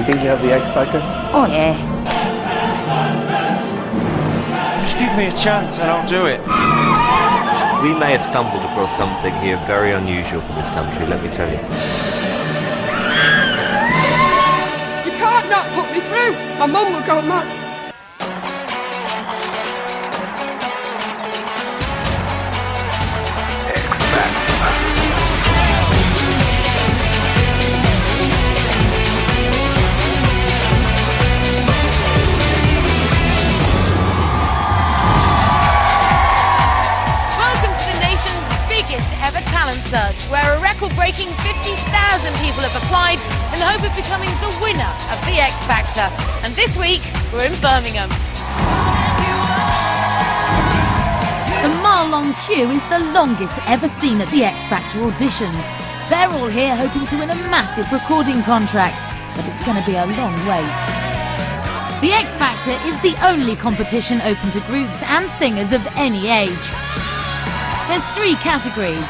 you think you have the X Factor? Oh, yeah. Just give me a chance and I'll do it. We may have stumbled across something here very unusual for this country, let me tell you. You can't not put me through. My mum will go mad. Search, where a record-breaking 50,000 people have applied in the hope of becoming the winner of the X Factor. And this week, we're in Birmingham. The mile-long queue is the longest ever seen at the X Factor auditions. They're all here hoping to win a massive recording contract, but it's going to be a long wait. The X Factor is the only competition open to groups and singers of any age. There's 3 categories.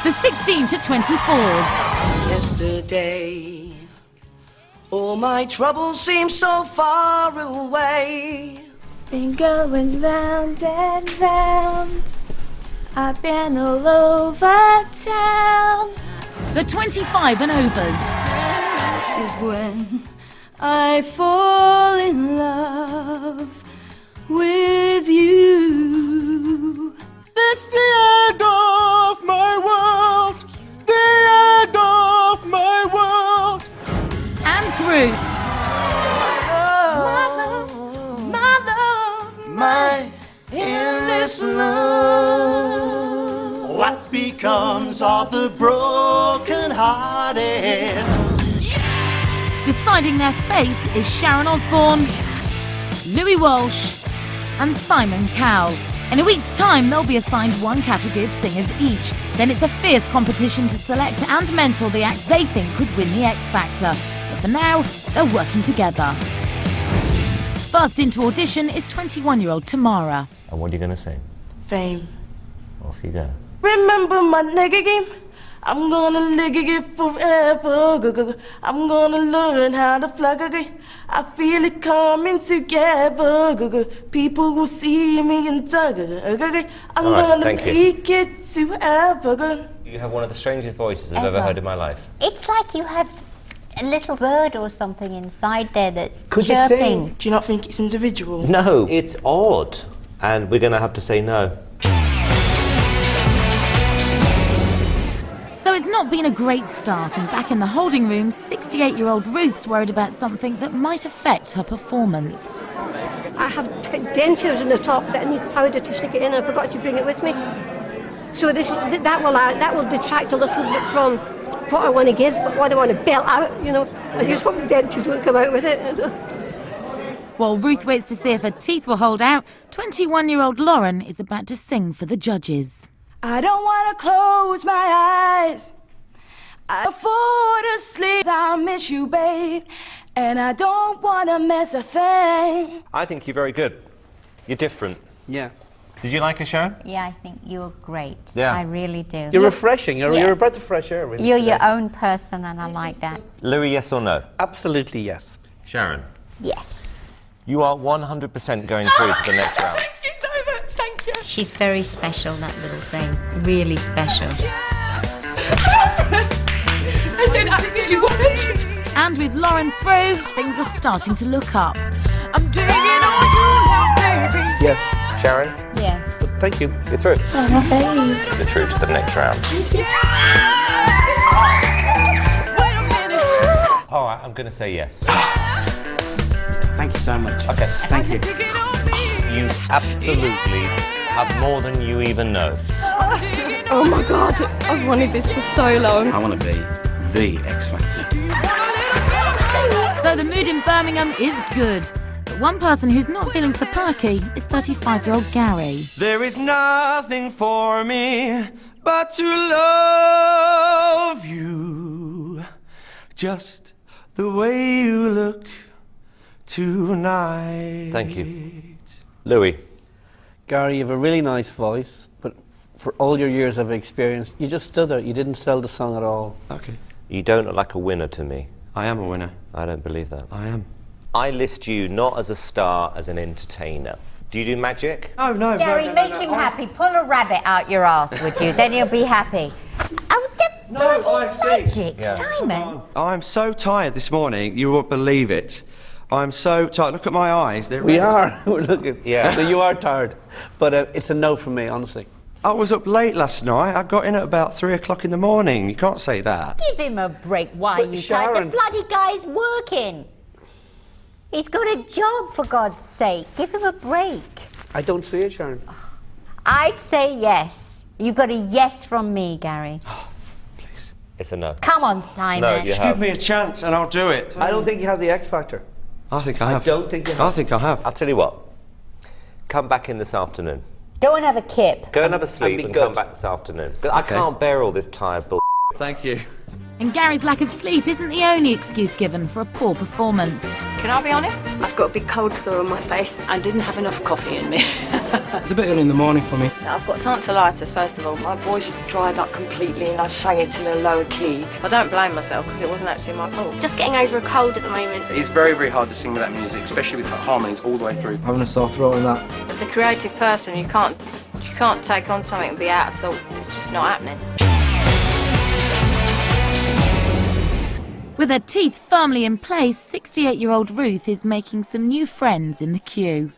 The 16 to 24s. Yesterday, all my troubles seem so far away. Been going round and round. I've been all over town. The 25 and overs. Is when I fall in love with you. It's the end of my world, the end of my world. And groups. My love, my endless love. What becomes of the broken-hearted? Deciding their fate is Sharon Osbourne, Louis Walsh and Simon Cowell. In a week's time, they'll be assigned 1 category of singers each. Then it's a fierce competition to select and mentor the acts they think could win the X Factor. But for now, they're working together. First into audition is 21-year-old Tamara. And what are you going to sing? Fame. Off you go. Remember my nigga game? I'm gonna lick it forever. I'm gonna learn how to fly. I feel it coming together. People will see me and tug. I'm gonna make it to heaven. You have one of the strangest voices I've ever heard in my life. It's like you have a little bird or something inside there that's Could chirping. You sing? Do you not think it's individual? No, it's odd. And we're going to have to say no. So it's not been a great start, and back in the holding room, 68-year-old Ruth's worried about something that might affect her performance. I have dentures in the top that need powder to stick it in. I forgot to bring it with me. So that will detract a little bit from what I want to give, what I want to belt out, you know. I just hope the dentures don't come out with it. While Ruth waits to see if her teeth will hold out, 21-year-old Lauren is about to sing for the judges. I don't want to close my eyes. I fall to sleep. I miss you, babe. And I don't want to miss a thing. I think you're very good. You're different. Yeah. Did you like her, Sharon? Yeah, I think you're great. Yeah. I really do. You're refreshing. You're a breath of fresh air. Really, you're your own person, and I like that. Louis, yes or no? Absolutely yes. Sharon? Yes. You are 100% going through to the next round. Thank you so much, thank you. She's very special, that little thing. Really special. I said absolutely 100%. And with Lauren through, things are starting to look up. I'm digging on you now, baby. Yes. Sharon? Yes. Thank you. You're through. Oh, baby. You're through to the next round. All right, I'm going to say yes. Thank you so much. Okay. Thank you. You absolutely have more than you even know. Oh my God, I've wanted this for so long. I want to be the X Factor. So the mood in Birmingham is good. But one person who's not feeling so perky is 35-year-old Gary. There is nothing for me but to love you, just the way you look tonight. Thank you. Louis? Gary, you have a really nice voice, but for all your years of experience, you just stood there. You didn't sell the song at all. Okay. You don't look like a winner to me. I am a winner. I don't believe that. I am. I list you not as a star, as an entertainer. Do you do magic? Oh, no, Gary, no, make him happy. Pull a rabbit out your ass, would you? Then he'll be happy. Oh, the bloody magic, Simon. I'm so tired this morning, you won't believe it. I'm so tired. Look at my eyes. They're We red. are. We're looking. Yeah. So you are tired. But it's a no from me, honestly. I was up late last night. I got in at about 3 o'clock in the morning. You can't say that. Give him a break. Why are you tired? Sharon- The bloody guy's working. He's got a job, for God's sake. Give him a break. I don't see it, Sharon. I'd say yes. You've got a yes from me, Gary. Please. It's a no. Come on, Simon. No, you Just have. give me a chance and I'll do it. I don't think he has the X Factor. I think I have. I don't think you have. I think I have. I'll tell you what. Come back in this afternoon. Go and have a kip. Go and have a sleep be and good. come back this afternoon. I can't bear all this tired bull. Thank you. And Gary's lack of sleep isn't the only excuse given for a poor performance. Can I be honest? I've got a big cold sore on my face. I didn't have enough coffee in me. It's a bit early in the morning for me. I've got tonsillitis, first of all. My voice dried up completely and I sang it in a lower key. I don't blame myself because it wasn't actually my fault. Just getting over a cold at the moment. It's very, very hard to sing with that music, especially with harmonies all the way through. Having a sore throat and that. As a creative person, you can't take on something and be out of sorts. It's just not happening. With her teeth firmly in place, 68-year-old Ruth is making some new friends in the queue.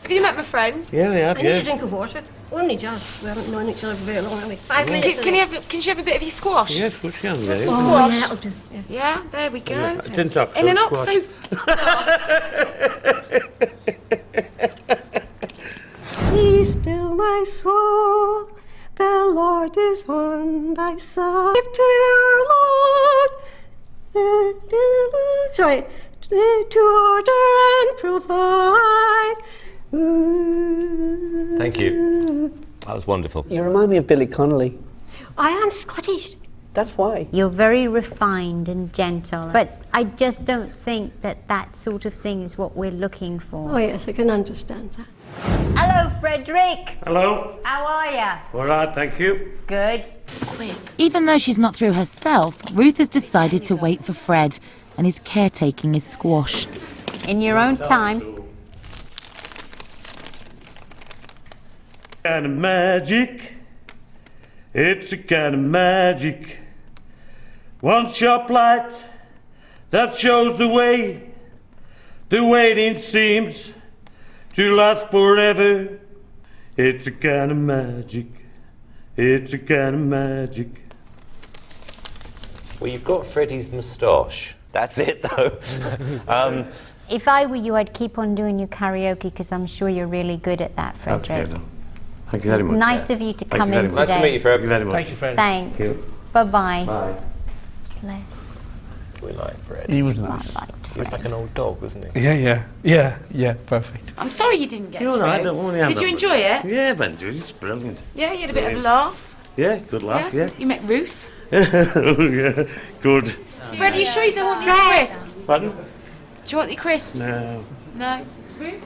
Have you met my friend? Yeah, they have, I need a drink of water. Only just. We haven't known each other for very long, have we? 5 minutes. Can she have a bit of your squash? Yeah, of course you can. Squash. Oh, yeah, that'll do. Yeah. Yeah, there we go. Didn't talk In an oxo. Be still, my soul. The Lord is on thy side. Give to our Lord. Sorry. To order and provide. Thank you. That was wonderful. You remind me of Billy Connolly. I am Scottish. That's why. You're very refined and gentle, but I just don't think that that sort of thing is what we're looking for. Oh, yes, I can understand that. Hello, Frederick. Hello. How are you? All right, thank you. Good. Even though she's not through herself, Ruth has decided to wait for Fred, and his caretaking is squashed. In your own time. Kind of magic. It's a kind of magic. One sharp light that shows the way. The waiting seems to last forever. It's a kind of magic. It's a kind of magic. Well, you've got Freddie's moustache. That's it, though. If I were you, I'd keep on doing your karaoke because I'm sure you're really good at that, Frederick. Okay, then. Thank you very much. Nice of you to come in today. Nice to meet you, Fred. Thank you very much. Thank you, Fred. Thanks. Thank you. Bye-bye. Bye. Bless. We like Fred. He was nice. I liked He was like an old dog, wasn't he? Yeah, perfect. I'm sorry you didn't get No, through. no, I don't want to have Did you that. enjoy it? Yeah, Ben, it's brilliant. Yeah, you had a bit of a laugh. Yeah, good laugh, yeah. You met Ruth. Yeah, good. Fred, are you sure you don't want these crisps? Pardon? Do you want the crisps? No. No. Ruth?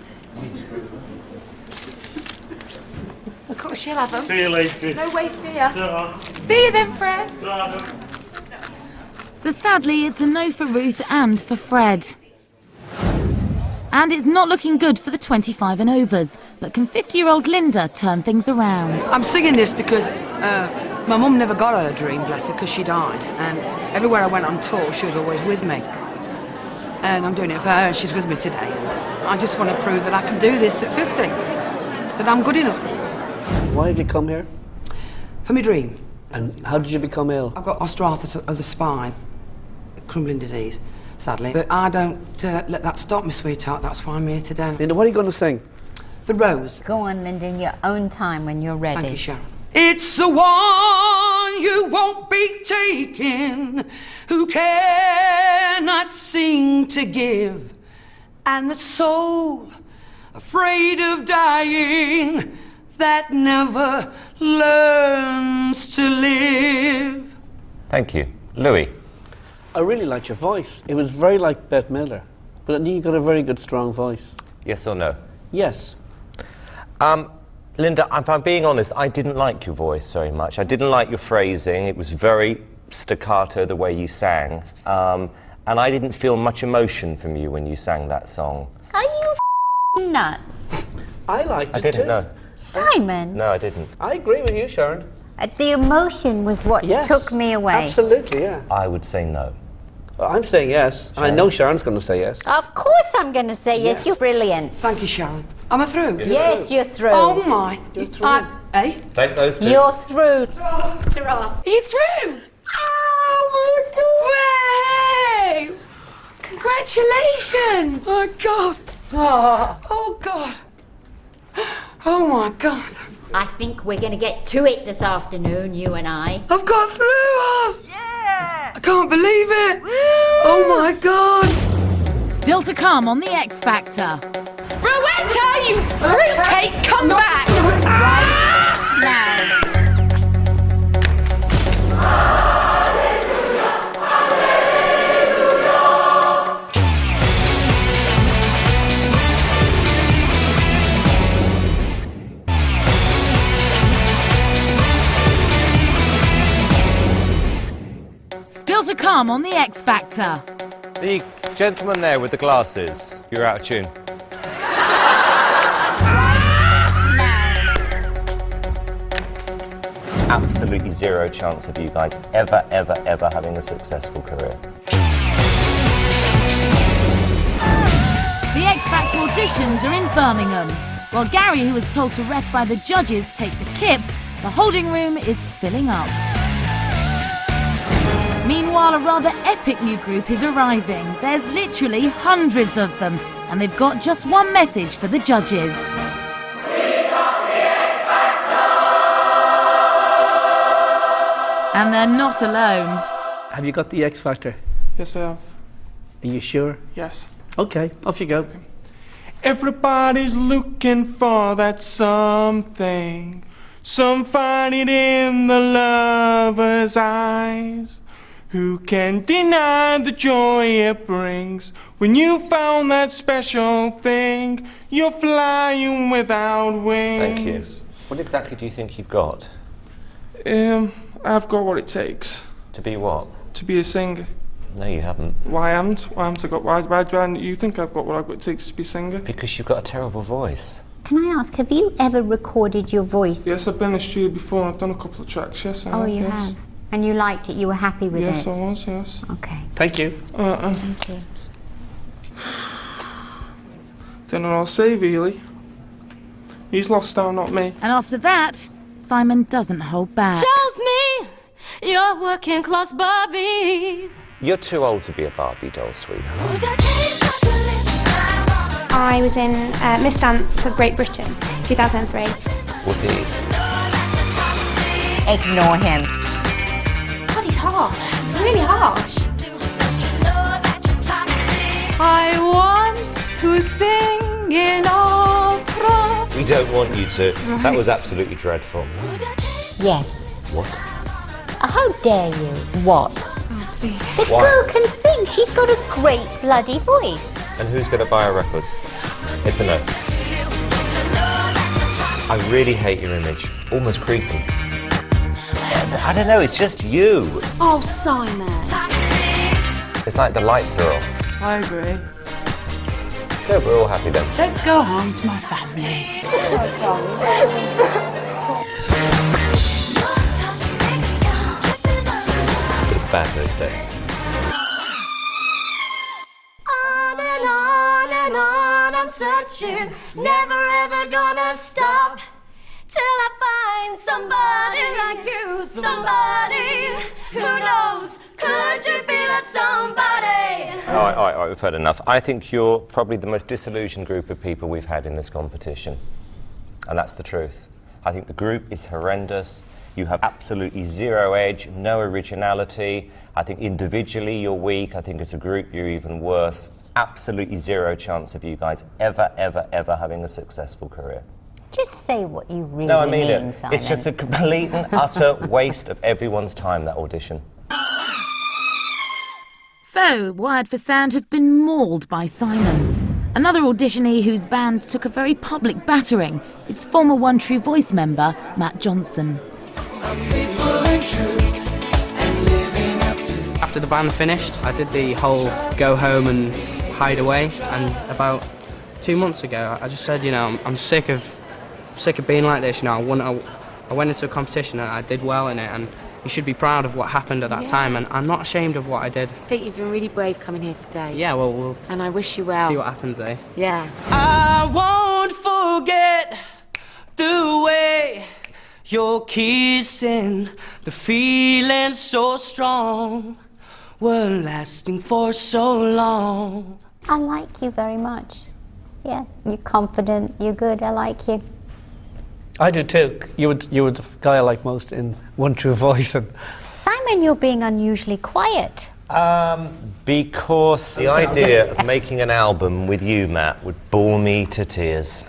Of course she'll have them. See you later. No waste here. Ta-ra. See you then, Fred. Ta-ra. So sadly, it's a no for Ruth and for Fred. And it's not looking good for the 25 and overs. But can 50-year-old Linda turn things around? I'm singing this because my mum never got her dream, bless her, because she died. And everywhere I went on tour, she was always with me. And I'm doing it for her, and she's with me today. And I just want to prove that I can do this at 50, that I'm good enough. Why have you come here? For my dream. And how did you become ill? I've got osteoarthritis of the spine, crumbling disease, sadly. But I don't let that stop me, sweetheart. That's why I'm here today. Linda, what are you going to sing? The Rose. Go on, Linda, in your own time when you're ready. Thank you, Sharon. It's the one you won't be taking, who cannot sing to give, and the soul afraid of dying that never learns to live. Thank you. Louis. I really liked your voice. It was very like Bette Midler. But I think you got a very good, strong voice. Yes or no? Yes. Linda, if I'm being honest, I didn't like your voice very much. I didn't like your phrasing. It was very staccato, the way you sang. and I didn't feel much emotion from you when you sang that song. Are you nuts? I liked it I didn't too. know. Simon? No, I didn't. I agree with you, Sharon. The emotion was what Yes, took me away. Absolutely, yeah. I would say no. Well, I'm saying yes, and I know Sharon's going to say yes. Of course I'm going to say yes. You're brilliant. Thank you, Sharon. Am I through? Yes, you're through. Oh my. You're through. Eh? Take those two. You're through. Are you through? Oh my God! Way! Congratulations! Oh God! Oh God! Oh my God! I think we're going to get to it this afternoon, you and I. I've got through! Yeah! I can't believe it! Oh my God! Still to come on the X Factor. Rowetta, you fruitcake, come back! Right now. Still to come on the X Factor. The gentleman there with the glasses, you're out of tune. Absolutely zero chance of you guys ever having a successful career. The X Factor auditions are in Birmingham. While Gary, who was told to rest by the judges, takes a kip, the holding room is filling up. Meanwhile, a rather epic new group is arriving. There's literally hundreds of them, and they've got just one message for the judges. And they're not alone. Have you got the X Factor? Yes, I have. Are you sure? Yes. Okay, off you go. Everybody's looking for that something. Some find it in the lover's eyes. Who can deny the joy it brings? When you found that special thing, you're flying without wings. Thank you. What exactly do you think you've got? I've got what it takes. To be what? To be a singer. No, you haven't. Why haven't I got? Why do you think I've got what it takes to be a singer? Because you've got a terrible voice. Can I ask, have you ever recorded your voice? Yes, I've been in the studio before and I've done a couple of tracks, yes. Oh, you have? And you liked it? You were happy with it? Yes, I was, yes. Okay. Thank you. Thank you. Don't know what I'll say, really. He's lost out, not me. And after that, Simon doesn't hold back. Shows me you're working class Barbie. You're too old to be a Barbie doll, sweetheart. I was in Miss Dance of Great Britain, 2003. Whoopee. Ignore him. God, he's harsh. He's really harsh. I want to sing in opera. We don't want you to. That was absolutely dreadful. Yes. What? How dare you? What? This Why? girl can sing. She's got a great bloody voice. And who's going to buy her records? It's a no. I really hate your image. Almost creepy. I don't know, it's just you. Oh, Simon. It's like the lights are off. I agree. Good, we're all happy then. Let's go home to my family. It's a bad mood day. On and on I'm searching, never ever gonna stop till I find somebody like you, somebody who knows. Could you be that somebody? All right, we've heard enough. I think you're probably the most disillusioned group of people we've had in this competition. And that's the truth. I think the group is horrendous. You have absolutely zero edge, no originality. I think individually you're weak. I think as a group you're even worse. Absolutely zero chance of you guys ever having a successful career. Just say what you really No, I mean mean, it. Simon. It's just a complete and utter waste of everyone's time, that audition. So, Wired for Sound have been mauled by Simon. Another auditionee whose band took a very public battering is former One True Voice member Matt Johnson. I after the band finished, I did the whole go home and hide away, and about 2 months ago, I just said, you know, I'm sick of being like this. You know, I went into a competition and I did well in it, and you should be proud of what happened at that time, and I'm not ashamed of what I did. I think you've been really brave coming here today. Yeah, well, we'll and I wish you well. see what happens, eh? Yeah. I won't forget the way you're kissing, the feeling so strong, were lasting for so long. I like you very much. Yeah, you're confident, you're good, I like you. I do too. You were the guy I like most in One True Voice. And Simon, you're being unusually quiet. Because the idea of making an album with you, Matt, would bore me to tears.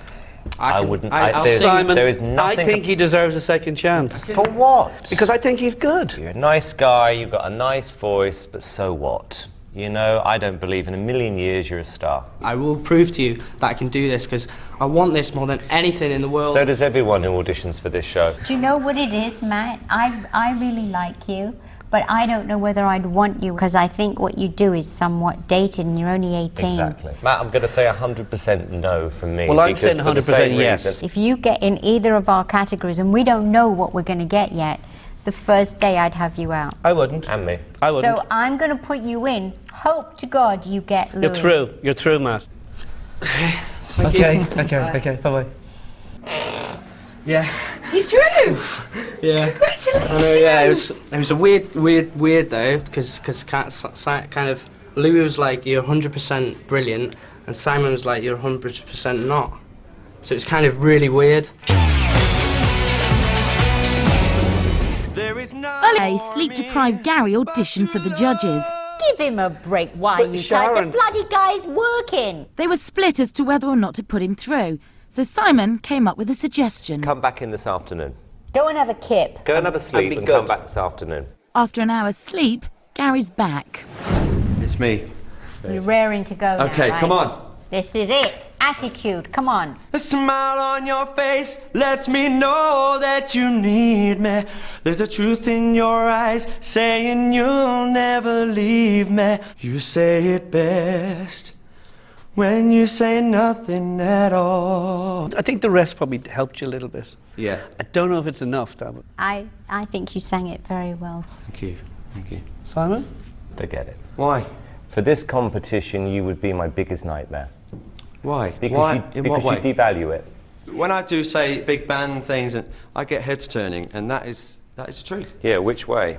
Simon, there is nothing. I think he deserves a second chance. For what? Because I think he's good. You're a nice guy, you've got a nice voice, but so what? You know, I don't believe in a million years you're a star. I will prove to you that I can do this, because I want this more than anything in the world. So does everyone who auditions for this show. Do you know what it is, Matt? I really like you, but I don't know whether I'd want you, because I think what you do is somewhat dated and you're only 18. Exactly. Matt, I'm going to say 100% no from me. Well, I'm saying 100% yes. Reason. If you get in either of our categories, and we don't know what we're going to get yet, the first day I'd have you out. I wouldn't. And me. I wouldn't. So I'm going to put you in. Hope to God you get Louis. You're through. You're through, Matt. Okay, bye-bye. Yeah. You through? Yeah. Congratulations. I know, yeah, it was a weird though, because kind of Louis was like, you're 100% brilliant, and Simon was like, you're 100% not. So it's kind of really weird. A sleep-deprived Gary auditioned for the judges. Give him a break. Why are you Sharon. tired? The bloody guy's working. They were split as to whether or not to put him through, so Simon came up with a suggestion. Come back in this afternoon. Go and have a kip. Go and have a sleep and come back this afternoon. After an hour's sleep, Gary's back. It's me. You're raring to go now, Okay, right? come on. This is it. Attitude. Come on. A smile on your face lets me know that you need me. There's a truth in your eyes saying you'll never leave me. You say it best when you say nothing at all. I think the rest probably helped you a little bit. Yeah. I don't know if it's enough, David. I think you sang it very well. Thank you. Thank you. Simon? Forget it. Why? For this competition, you would be my biggest nightmare. Why? Because Why? you In what way? devalue it. When I do say big band things, I get heads turning, and that is the truth. Yeah, which way?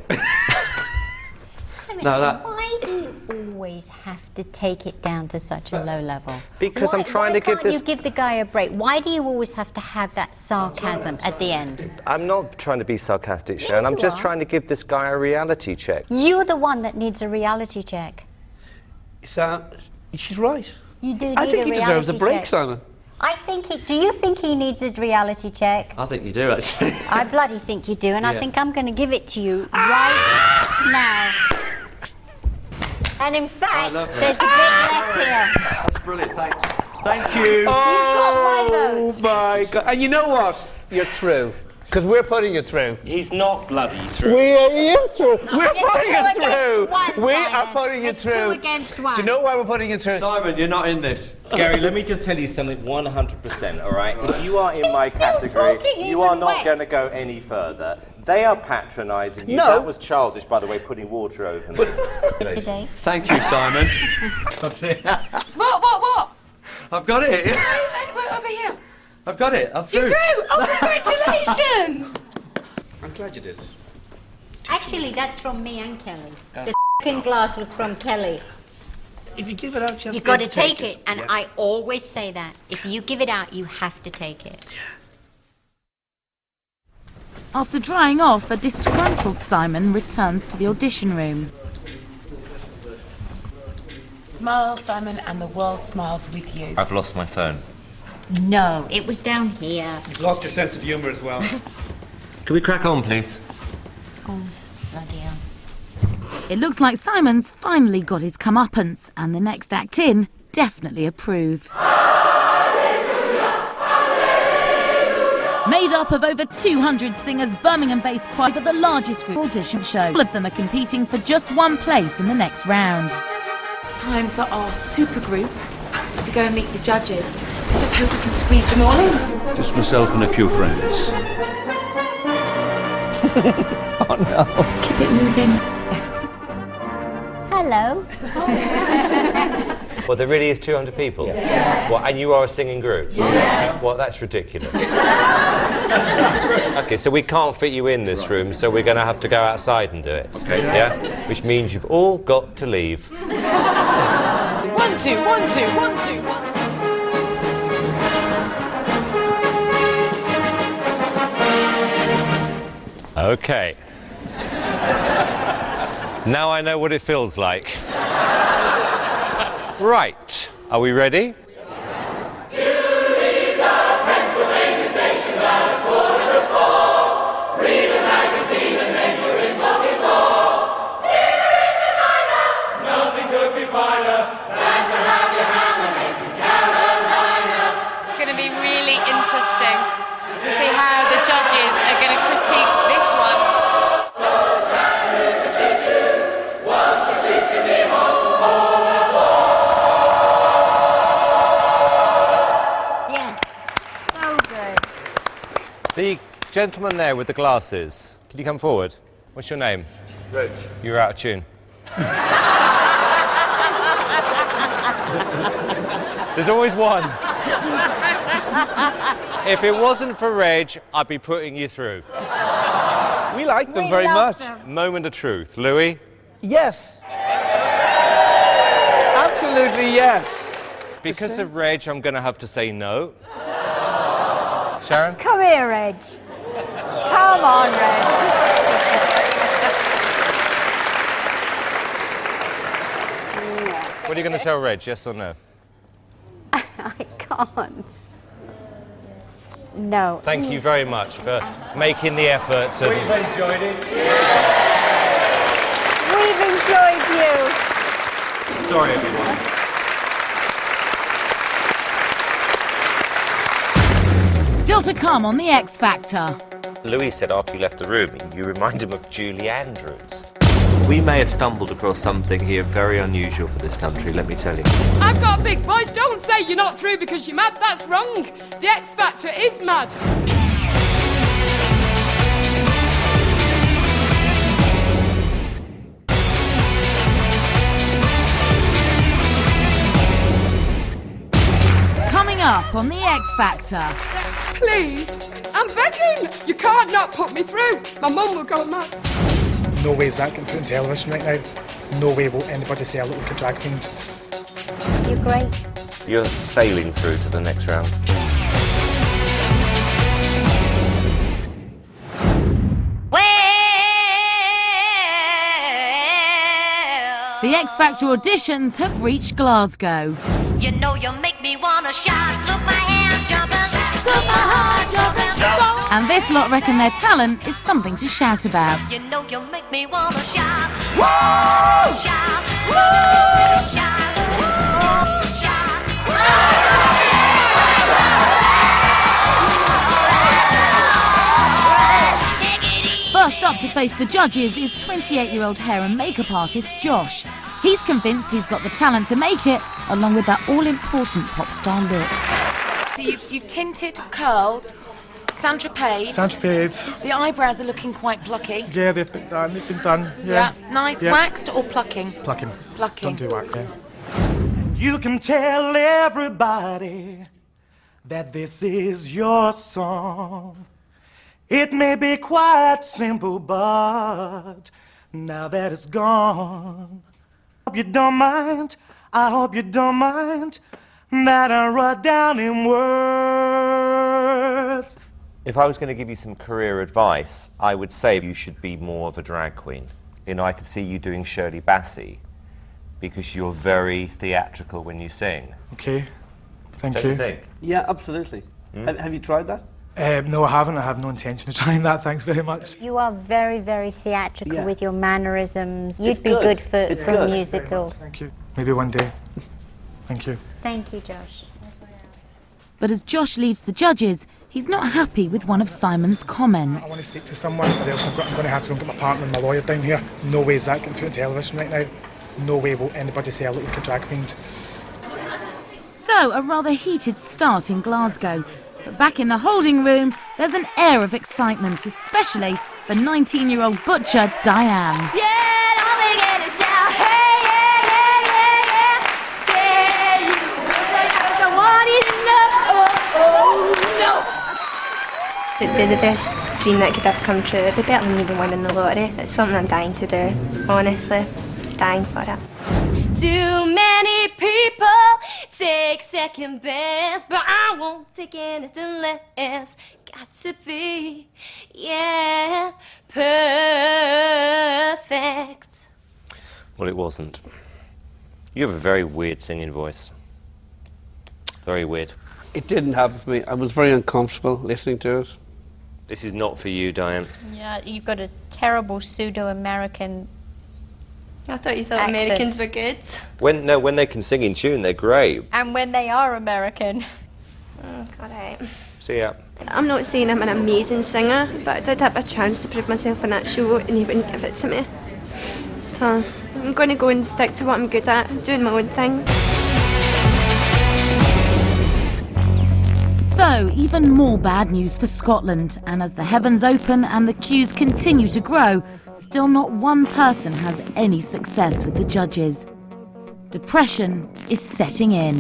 Simon, No, that- why do you always have to take it down to such a low level? Because I'm trying to give this... Why can't you give the guy a break? Why do you always have to have that sarcasm at the end? I'm not trying to be sarcastic, Sharon. I'm just trying to give this guy a reality check. You're the one that needs a reality check. She's right. You do need I think a he deserves a reality break, check. Simon. Do you think he needs a reality check? I think you do, actually. I bloody think you do, and I Yeah. think I'm going to give it to you right now. And in fact, there's a bit left here. That's brilliant, thanks. Thank you. You've got my vote. Oh my God. And you know what? You're through. Because we're putting you through. He's not bloody through. We're through. We're It's putting you 2 against through. 1, We Simon. are putting you It's through. 2 against 1. Do you know why we're putting you through? Simon, you're not in this. Gary, let me just tell you something 100%, all right? If you are in my still category, talking, you are even not wet. going to go any further. They are patronising you. No. That was childish, by the way, putting water over me. Today. Thank you, Simon. That's it. What? I've got it. We're over here. I've got it. I'm You're through. through! Oh, congratulations! I'm glad you did. Actually, that's from me and Kelly. The second glass was from Kelly. If you give it out, You've got to take it, and I always say that. If you give it out, you have to take it. After drying off, a disgruntled Simon returns to the audition room. Smile, Simon, and the world smiles with you. I've lost my phone. No, it was down here. You've lost your sense of humour as well. Can we crack on, please? Oh, bloody hell. It looks like Simon's finally got his comeuppance, and the next act in definitely approve. Made up of over 200 singers, Birmingham-based choir for the largest group audition show. All of them are competing for just one place in the next round. It's time for our supergroup to go and meet the judges. Let's just hope we can squeeze them all in. Just myself and a few friends. Oh no. Keep it moving. Hello. Well, there really is 200 people? Yes. What, and you are a singing group? Yes. Well, that's ridiculous. OK, so we can't fit you in this room, so we're going to have to go outside and do it. OK. Yeah? Which means you've all got to leave. 1, 2, 1, 2, 1, 2, 1, 2. OK. Now I know what it feels like. Right, are we ready? It's going to be really interesting to see how the judges are going to critique this one. Yes. So good. The gentleman there with the glasses, can you come forward? What's your name? Reg. You're out of tune. There's always one. If it wasn't for Reg, I'd be putting you through. We like them very much. Moment of truth. Louis? Yes. Absolutely yes. Because of Reg, I'm going to have to say no. Sharon? Come here, Reg. Come on, Reg. What are you going to tell Reg, yes or no? I can't. No. Thank you very much for making the effort. We've enjoyed it. We've enjoyed you. Sorry, everyone. Still to come on The X Factor. Louis said after you left the room, you remind him of Julie Andrews. We may have stumbled across something here very unusual for this country, let me tell you. I've got a big voice. Don't say you're not through because you're mad. That's wrong. The X Factor is mad. Coming up on The X Factor. Please, I'm begging. You can't not put me through. My mum will go mad. No way is that getting put on television right now. No way will anybody say I look like a drag queen. You're great. You're sailing through to the next round. The X Factor auditions have reached Glasgow. You know you make me wanna shout. Look, my hands jumping. Look, my heart jumping. And this lot reckon their talent is something to shout about. You know you make me wanna shout. Woo! Shout. Woo! Shout. Woo! Shout. First up to face the judges is 28-year-old hair and makeup artist Josh. He's convinced he's got the talent to make it, along with that all-important pop star look. So you've tinted, curled, Saint-Tropez. Saint-Tropez. The eyebrows are looking quite plucky. Yeah, they've been done. They've been done. Yeah. Nice. Yeah. Waxed or plucking? Plucking. Plucking. Don't do wax. Yeah. You can tell everybody that this is your song. It may be quite simple, but now that it's gone, hope you don't mind. I hope you don't mind that I wrote down in words. If I was going to give you some career advice, I would say you should be more of a drag queen. You know, I could see you doing Shirley Bassey because you're very theatrical when you sing. Okay. Thank Don't you. you think? Yeah, absolutely. Have you tried that? No, I haven't. I have no intention of trying that. Thanks very much. You are very, very theatrical with your mannerisms. It's You'd be good. good for, It's for good. musicals. Thank you. Maybe one day. Thank you. Thank you, Josh. But as Josh leaves the judges, he's not happy with one of Simon's comments. I want to speak to someone, or else I'm going to have to go and get my partner and my lawyer down here. No way is that getting put on television right now. No way will anybody say I look like a drag queen. So, a rather heated start in Glasgow. But back in the holding room, there's an air of excitement, especially for 19-year-old butcher Diane. Yeah, don't forget to shout, hey, yeah, yeah, yeah, yeah. Say you look like I want you to know, oh, no. They're the best dream that could ever come true. It'd be better than even winning the lottery. It's something I'm dying to do, honestly. Dying for it. Too many people take second best, but I won't take anything less. Got to be, yeah, perfect. Well, it wasn't. You have a very weird singing voice. Very weird. It didn't happen for me. I was very uncomfortable listening to it. This is not for you, Diane. Yeah, you've got a terrible pseudo-American I thought you thought accent. Americans were good. When they can sing in tune, they're great. And when they are American. Alright. See ya. I'm not saying I'm an amazing singer, but I did have a chance to prove myself in that show and he wouldn't give it to me. So I'm going to go and stick to what I'm good at, doing my own thing. So, even more bad news for Scotland, and as the heavens open and the queues continue to grow, still not one person has any success with the judges. Depression is setting in.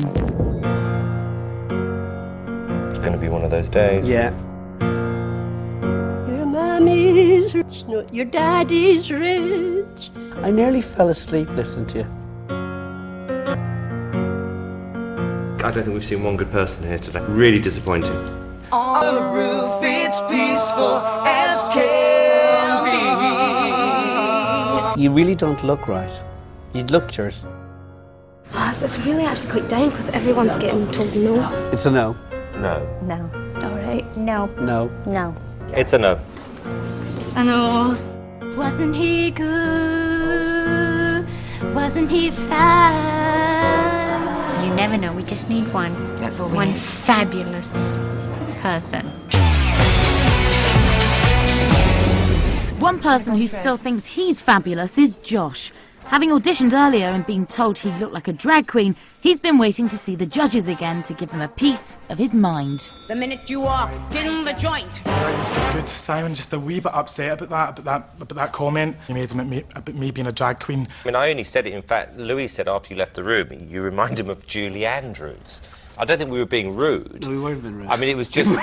It's going to be one of those days. Yeah. Your mommy's rich, not your daddy's rich. I nearly fell asleep listening to you. I don't think we've seen one good person here today. Really disappointing. On the roof, it's peaceful as can be. You really don't look right. You'd look yours. Oh, it's really actually quite down because everyone's getting told no. It's a no. No. No. Alright. No. No. No. It's a no. I know. Wasn't he good? Wasn't he fine? You never know, we just need one. That's all we One need. fabulous person. One person who still thinks he's fabulous is Josh. Having auditioned earlier and been told he looked like a drag queen, he's been waiting to see the judges again to give them a piece of his mind. The minute you walk in the joint. Good, Simon. Just a wee bit upset about that comment you made about me being a drag queen. I mean, I only said it, in fact, Louis said after you left the room, you remind him of Julie Andrews. I don't think we were being rude. No, we weren't being rude. I mean, it was just...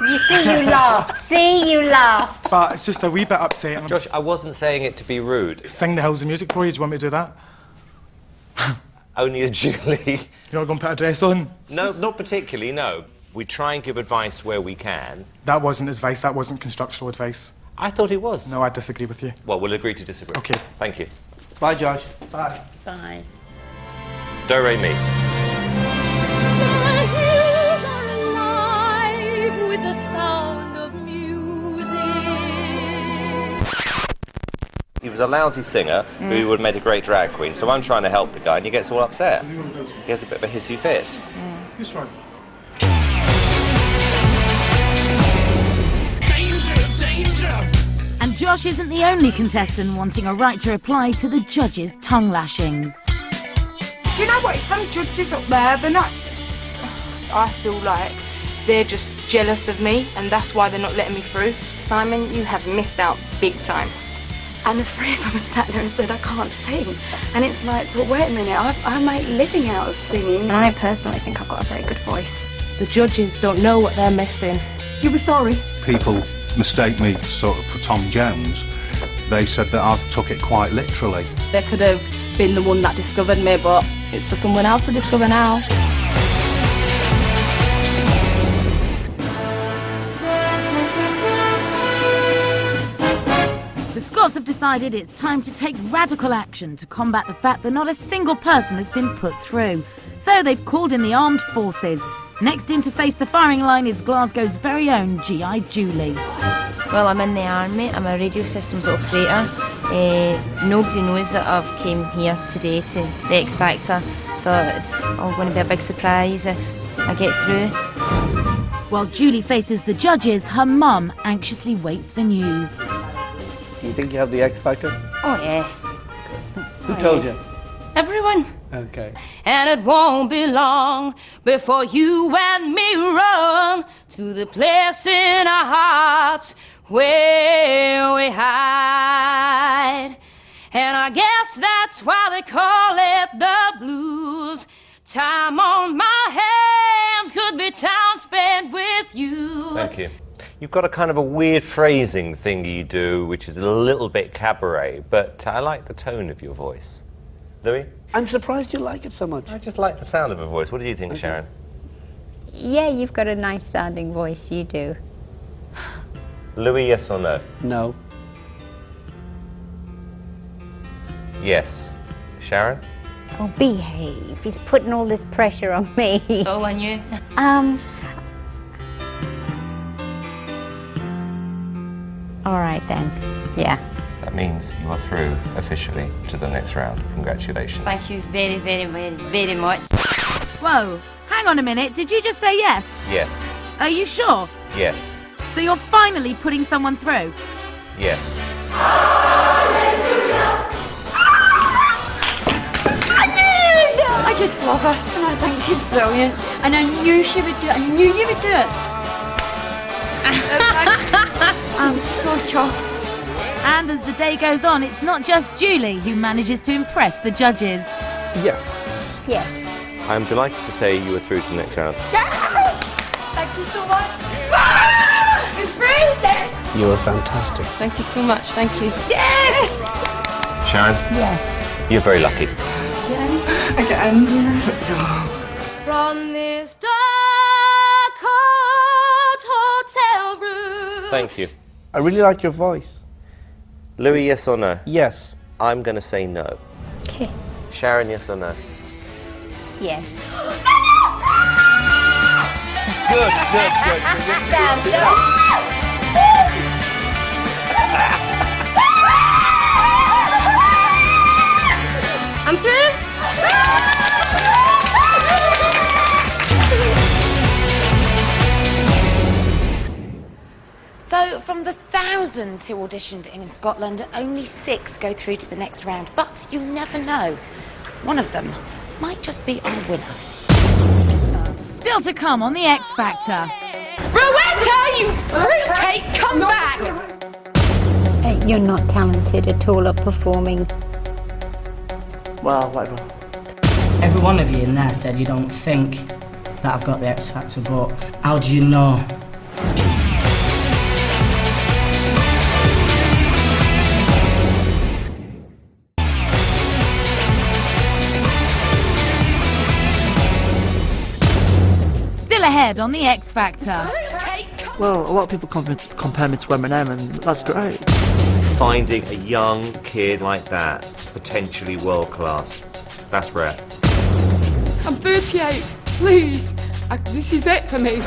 You see, you laughed. See, you laughed. But it's just a wee bit upset. Josh, I wasn't saying it to be rude. Sing the Hills of Music for you. Do you want me to do that? Only as Julie. You want to go and put a dress on? No, not particularly, no. We try and give advice where we can. That wasn't advice. That wasn't constructional advice. I thought it was. No, I disagree with you. Well, we'll agree to disagree. Okay. Thank you. Bye, Josh. Bye. Bye. Do re mi. The hills are alive with the sound of music. He was a lousy singer who would have made a great drag queen, so I'm trying to help the guy and he gets all upset. He has a bit of a hissy fit. This one. And Josh isn't the only contestant wanting a right to reply to the judges' tongue lashings. Do you know what? It's them judges up there. They're not. I feel like they're just jealous of me, and that's why they're not letting me through. Simon, you have missed out big time. And the three of them have sat there and said, I can't sing. And it's like, but wait a minute, I make a living out of singing. And I personally think I've got a very good voice. The judges don't know what they're missing. You were sorry. People mistake me sort of for Tom Jones. They said that I've took it quite literally. They could have been the one that discovered me, but it's for someone else to discover now. The Scots have decided it's time to take radical action to combat the fact that not a single person has been put through. So they've called in the armed forces. Next in to face the firing line is Glasgow's very own G.I. Julie. Well, I'm in the army. I'm a radio systems operator. Nobody knows that I've came here today to the X Factor, so it's all going to be a big surprise if I get through. While Julie faces the judges, her mum anxiously waits for news. Do you think you have the X Factor? Oh, yeah. Who told you? Everyone. Okay. And it won't be long before you and me run to the place in our hearts where we hide. And I guess that's why they call it the blues. Time on my hands could be time spent with you. Thank you. You've got a kind of a weird phrasing thing you do, which is a little bit cabaret, but I like the tone of your voice. Louis? I'm surprised you like it so much. I just like the sound of her voice. What do you think, Sharon? Yeah, you've got a nice sounding voice, you do. Louis, yes or no? No. Yes. Sharon? Oh, behave. He's putting all this pressure on me. It's all on you. All right then. Yeah. That means you are through officially to the next round. Congratulations. Thank you very, very, very, very much. Whoa, hang on a minute, did you just say yes? Yes. Are you sure? Yes. So you're finally putting someone through? Yes. I just love her, and I think she's brilliant. And I knew she would do it. I knew you would do it. I'm so chuffed. And as the day goes on, it's not just Julie who manages to impress the judges. Yes. Yes. I'm delighted to say you are through to the next round. Thank you so much. It's free. Yes. You were fantastic. Thank you so much, thank you. Yes. Sharon? Yes. You're very lucky. Again. From this dark hotel room. Thank you. I really like your voice. Louis, yes or no? Yes. I'm going to say no. Okay. Sharon, yes or no? Yes. I'm through. So, from the thousands who auditioned in Scotland, only 6 go through to the next round. But you never know. One of them might just be our winner. Still to come on the X Factor. Rowetta, you fruitcake, come back! You're not talented at all at performing. Well, whatever. Every one of you in there said you don't think that I've got the X Factor, but how do you know? Still ahead on the X Factor. Well, a lot of people compare me to Eminem, and that's great. Finding a young kid like that, potentially world class, that's rare. I'm 38, please. This is it for me.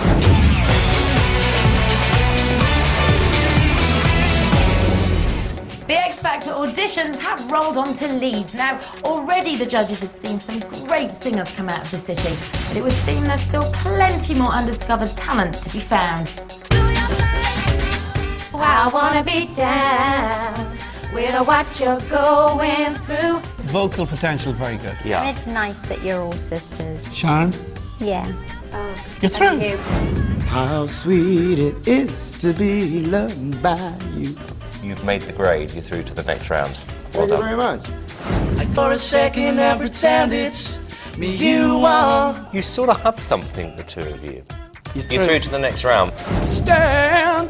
The X Factor auditions have rolled on to Leeds. Now, already the judges have seen some great singers come out of the city, but it would seem there's still plenty more undiscovered talent to be found. I wanna be down with what you're going through. Vocal potential, very good. And it's nice that you're all sisters. Sharon? Yeah. You're through. Thank you. How sweet it is to be loved by you. You've made the grade, you're through to the next round. Thank you very much. For a second I pretend it's me you are. You sort of have something, the two of you. You're through to the next round. Stand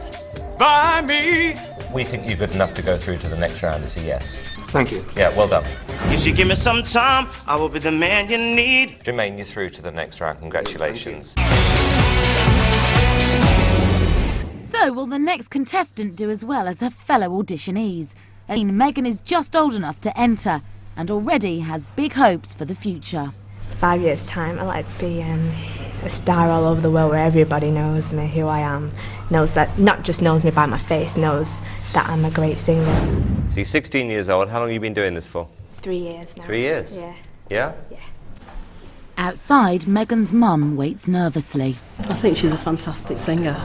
by me. We think you're good enough to go through to the next round. It's a yes. Thank you. Yeah, well done. You should give me some time, I will be the man you need. Jermaine, you're through to the next round. Congratulations. So will the next contestant do as well as her fellow auditionees? Megan is just old enough to enter and already has big hopes for the future. 5 years' time, I'd like to be a star all over the world where everybody knows me, who I am, knows that, not just knows me by my face, knows that I'm a great singer. So you're 16 years old. How long have you been doing this for? 3 years now. 3 years? Yeah. Yeah? Yeah. Outside, Megan's mum waits nervously. I think she's a fantastic singer.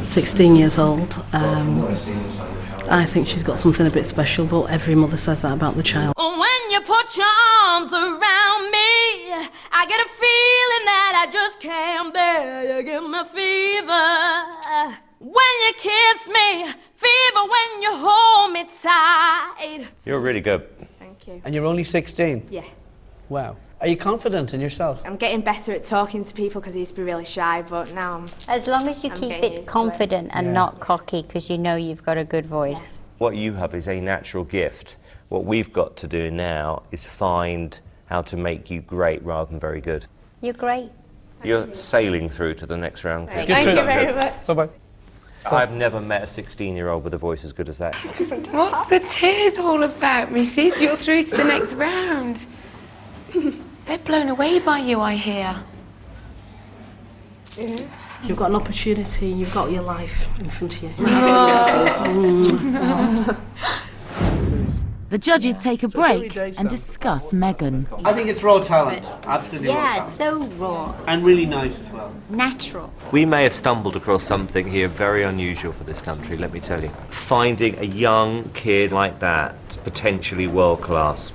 16 years old. I think she's got something a bit special, but every mother says that about the child. When you put your arms around me, I get a feeling that I just can't bear. You give me fever when you kiss me, fever when you hold me tight. You're really good. Thank you. And you're only 16? Yeah. Wow. Are you confident in yourself? I'm getting better at talking to people because I used to be really shy, but now I'm... As long as you keep it confident and not cocky, because you know you've got a good voice. What you have is a natural gift. What we've got to do now is find how to make you great rather than very good. You're great. You're sailing through to the next round. Thank you very much. Bye-bye. I've never met a 16-year-old with a voice as good as that. What's the tears all about, Mrs? You're through to the next round. They're blown away by you, I hear. You've got an opportunity, you've got your life in front of you. The judges take a break and discuss Megan. I think it's raw talent. Absolutely raw Yeah, talent. so raw. And really nice as well. Natural. We may have stumbled across something here very unusual for this country, let me tell you. Finding a young kid like that, potentially world-class,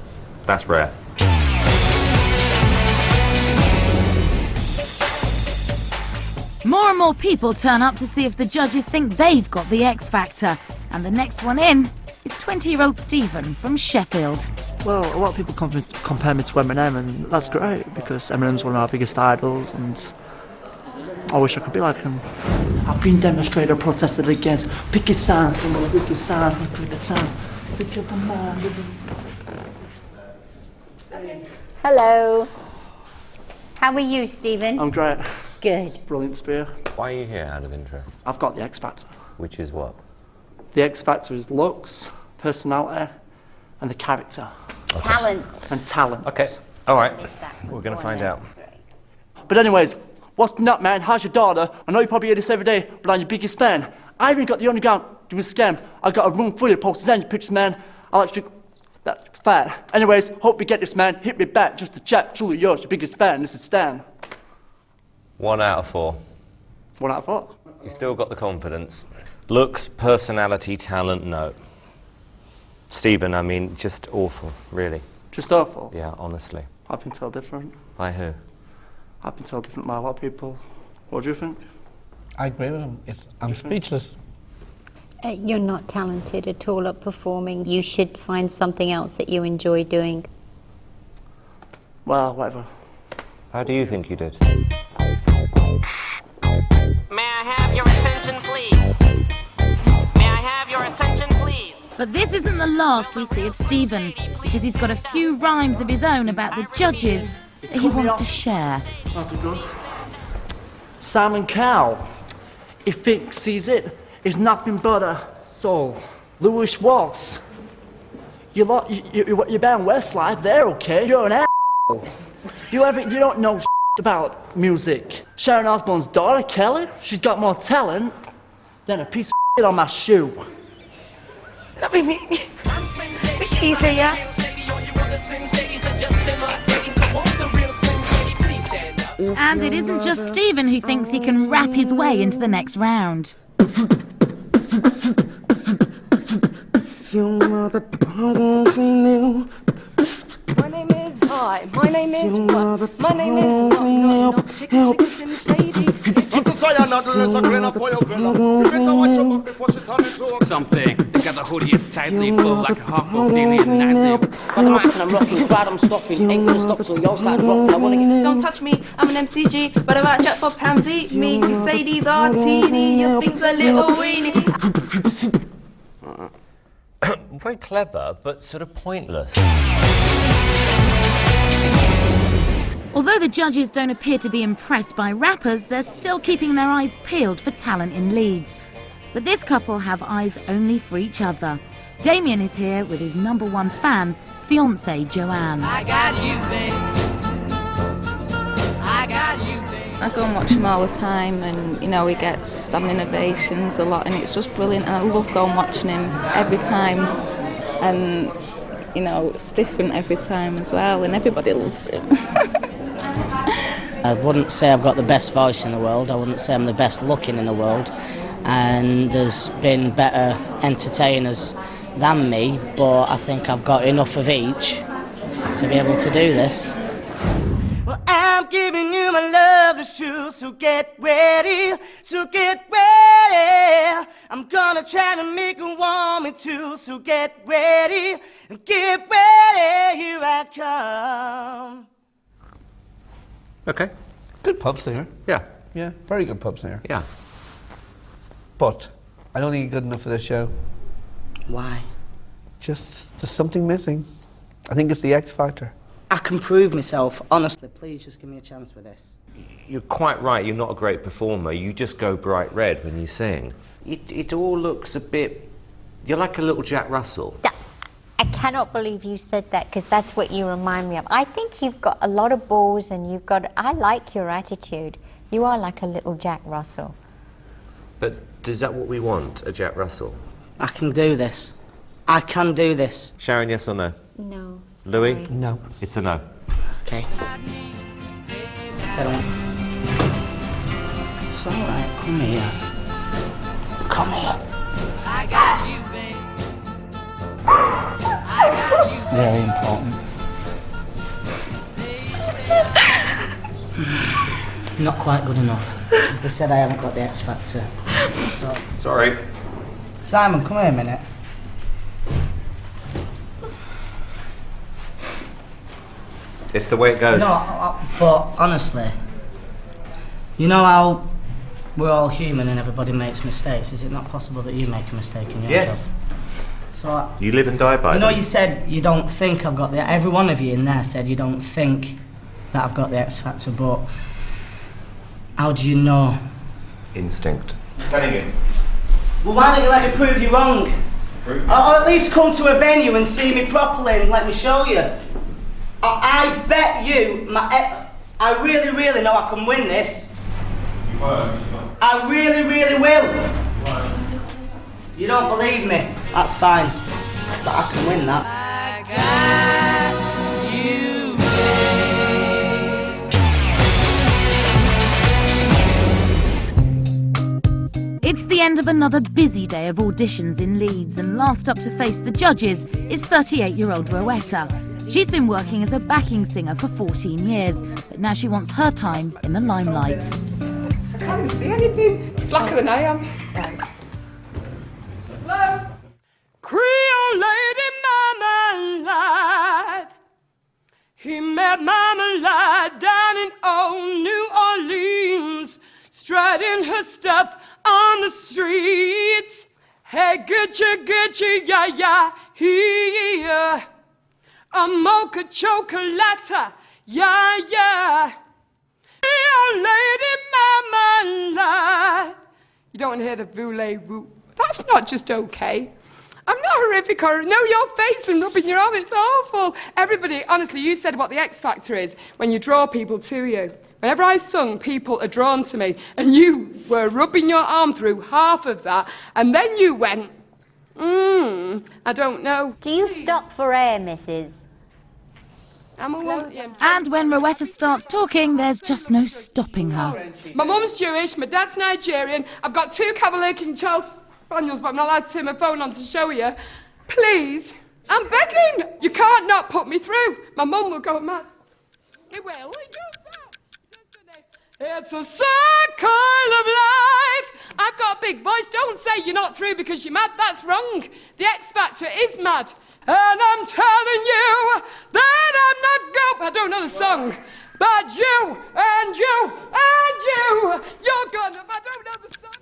that's rare. More and more people turn up to see if the judges think they've got the X Factor. And the next one in is 20-year-old Stephen from Sheffield. Well, a lot of people compare me to Eminem, and that's great because Eminem's one of our biggest idols, and I wish I could be like him. I've been demonstrated, protested against picket signs, from the wicked signs, look at the times. Hello. How are you, Stephen? I'm great. Good. Brilliant to be here. Why are you here, out of interest? I've got the X Factor. Which is what? The X Factor is looks, personality, and the character. Talent. And talent. Okay, all right. We're going to find out. But anyways, what's been up, man? How's your daughter? I know you probably hear this every day, but I'm your biggest fan. I even got the underground doing scam. I got a room full of posters and your pictures, man. I like you. That's fat. Anyways, hope you get this, man. Hit me back just to chat. Truly yours, your biggest fan. This is Stan. 1 out of 4. 1 out of 4. You still got the confidence. Looks, personality, talent, no. Stephen, I mean, just awful, really. Just awful? Yeah, honestly. I've been told different. By who? I've been told different by a lot of people. What do you think? I agree with him. I'm speechless. You're not talented at all at performing. You should find something else that you enjoy doing. Well, whatever. How do you think you did? May I have your attention, please? May I have your attention, please? But this isn't the last we see of Stephen, because he's got a few rhymes of his own about the judges that he wants to share. Simon Cowell, he thinks he's it, is nothing but a soul. Louis Waltz, you're bound Westlife, they're okay, you're an asshole. You don't know about music. Sharon Osbourne's daughter, Kelly, she's got more talent than a piece of on my shoe. Lovely meeting you. Easy, yeah? And it isn't just Stephen who thinks he can rap his way into the next round. My name is Hi. My name is what? My name is no. Chicken Slim Shady. Something. They got the hoodie up tightly, full like a hawk of daily and nightly. Got the mic and I'm rocking, crowd I'm stopping. Ain't gonna stop till y'all start dropping. I wanna get. Don't touch me, I'm an MCG, but about chat for Pamsy. Me, Mercedes Artini, your thing's a little weenie. Very clever, but sort of pointless. Although the judges don't appear to be impressed by rappers, they're still keeping their eyes peeled for talent in Leeds. But this couple have eyes only for each other. Damien is here with his #1 fan, fiancée Joanne. I got you, babe. I got you, babe. I go and watch him all the time, and you know, he gets standing ovations a lot, and it's just brilliant, and I love going watching him every time, and you know, it's different every time as well, and everybody loves him. I wouldn't say I've got the best voice in the world, I wouldn't say I'm the best looking in the world, and there's been better entertainers than me, but I think I've got enough of each to be able to do this. Well, I'm giving you my love that's true, so get ready, so get ready. I'm gonna try to make you want me too, so get ready, get ready, here I come. Okay. Good pub singer. Yeah. Yeah, very good pub singer. Yeah. But I don't think you're good enough for this show. Why? Just something missing. I think it's the X Factor. I can prove myself, honestly, please just give me a chance with this. You're quite right, you're not a great performer. You just go bright red when you sing. It all looks a bit... You're like a little Jack Russell. I cannot believe you said that, because that's what you remind me of. I think you've got a lot of balls and you've got... I like your attitude. You are like a little Jack Russell. But is that what we want, a Jack Russell? I can do this. I can do this. Sharon, yes or no? No. Louis? No. It's a no. Okay. Settle. It's all right. Come here. Come here. I got you, babe. I got you. Very important. Not quite good enough. They said I haven't got the X Factor. So. Sorry. Simon, come here a minute. It's the way it goes. No, but honestly, you know how we're all human and everybody makes mistakes. Is it not possible that you make a mistake in your Yes. job? So You live and die by you know, them. you said you don't think I've got the... Every one of you in there said you don't think that I've got the X Factor, but how do you know? Instinct. Telling you. Well, why don't you let me prove you wrong? Or at least come to a venue and see me properly and let me show you. I bet you, I really, really know I can win this. You won't. I really, really will. You don't believe me? That's fine. But I can win that. It's the end of another busy day of auditions in Leeds, and last up to face the judges is 38-year-old Rowetta. She's been working as a backing singer for 14 years, but now she wants her time in the limelight. I can't see anything. Slacker than I am. Hello? Creole lady Marmalade. He met Marmalade down in old New Orleans, striding her step on the streets. Hey, Gucci, yeah, here. A mocha chocolate, yeah. Creole lady Marmalade. You don't want to hear the voulez-vous. That's not just okay. I'm not horrific or know your face and rubbing your arm. It's awful. Everybody, honestly, you said what the X Factor is when you draw people to you. Whenever I sung, people are drawn to me, and you were rubbing your arm through half of that, and then you went, I don't know. Do you stop for air, Mrs.? And when Rowetta starts talking, there's just no stopping her. My mum's Jewish, my dad's Nigerian. I've got 2 Cavalier King Charles Spaniels, but I'm not allowed to turn my phone on to show you. Please, I'm begging. You can't not put me through. My mum will go mad. It will. It does that. It's a circle of life. I've got a big voice. Don't say you're not through because you're mad. That's wrong. The X Factor is mad. And I'm telling you that I'm not I don't know the song. But you and you and you, you're gonna. I don't know the song.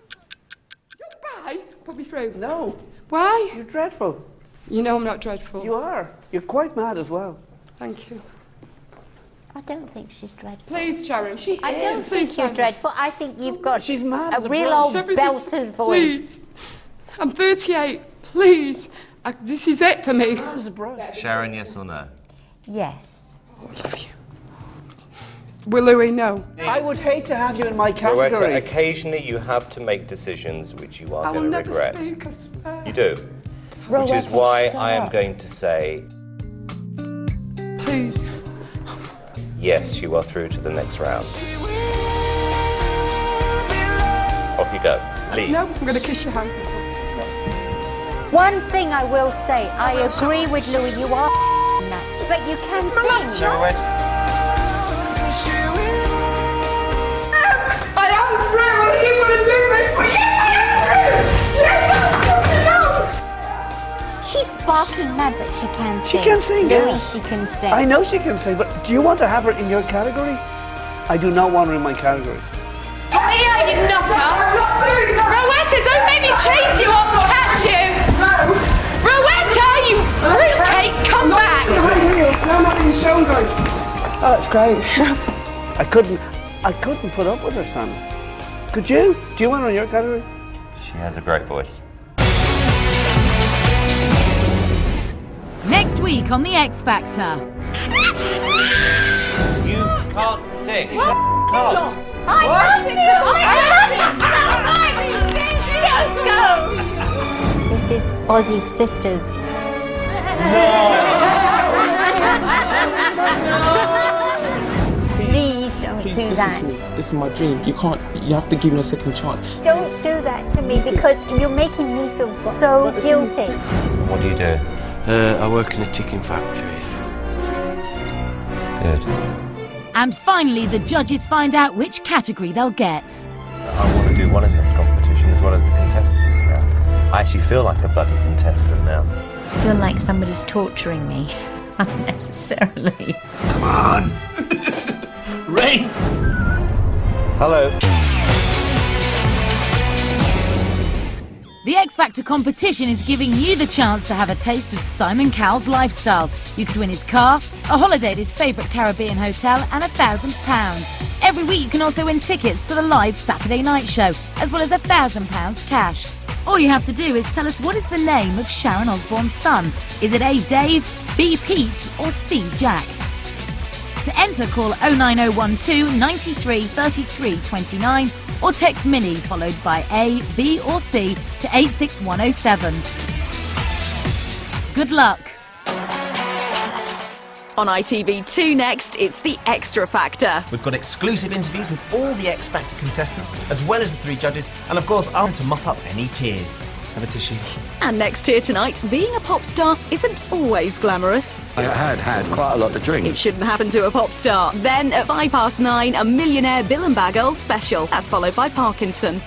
Goodbye. Put me through. No. Why? You're dreadful. You know I'm not dreadful. You are. You're quite mad as well. Thank you. I don't think she's dreadful. Please, Sharon. I don't think you're dreadful. I think you've got she's mad a real old Everything's- belter's voice. Please. I'm 38. Please. This is it for me. Sharon, yes or no? Yes. Will Louis know? I would hate to have you in my category. Rowetta, occasionally you have to make decisions which you are I will going to never regret. speak, I swear. You do. Which is why I am going to say... Please. yes, you are through to the next round. Off you go. Leave. No, I'm going to kiss your hand. One thing I will say, I agree with Louis, you are nuts, but you can sing. I am through. I didn't want to do this, but yes, I am through. Yes, She's barking mad, but she can sing. She can sing, Louis, yeah. she can sing. I know she can sing, but do you want to have her in your category? I do not want her in my category. Here, you nutter! Rowetta, don't make me chase you off and catch you! Rowetta, you fruitcake, come back! Oh, that's great. I couldn't put up with her, Simon. Could you? Do you want her in your category? She has a great voice. Next week on The X Factor. You can't sing. Can't. I love it! Don't go! This is Ozzy's sisters. Please don't do listen that. to me. This is my dream. You have to give me a second chance. Don't do that to me because you're making me feel so guilty. What do you do? I work in a chicken factory. Good. And finally, the judges find out which category they'll get. I want to do well in this competition as well as the contestants now. I actually feel like a bloody contestant now. I feel like somebody's torturing me unnecessarily. Come on! Rain! Hello. The X Factor competition is giving you the chance to have a taste of Simon Cowell's lifestyle. You could win his car, a holiday at his favourite Caribbean hotel, and £1,000. Every week you can also win tickets to the live Saturday night show, as well as £1,000 cash. All you have to do is tell us what is the name of Sharon Osbourne's son. Is it A. Dave, B. Pete, or C. Jack? To enter, call 09012 93 33 29 or text MINI followed by A, B or C to 86107. Good luck. On ITV2 next, it's The Extra Factor. We've got exclusive interviews with all the X Factor contestants, as well as the 3 judges, and of course, I'm to mop up any tears. Have a tissue. And next here tonight, being a pop star isn't always glamorous. I had quite a lot to drink. It shouldn't happen to a pop star. Then at 9:05, a millionaire Bill and Bagels special. That's followed by Parkinson.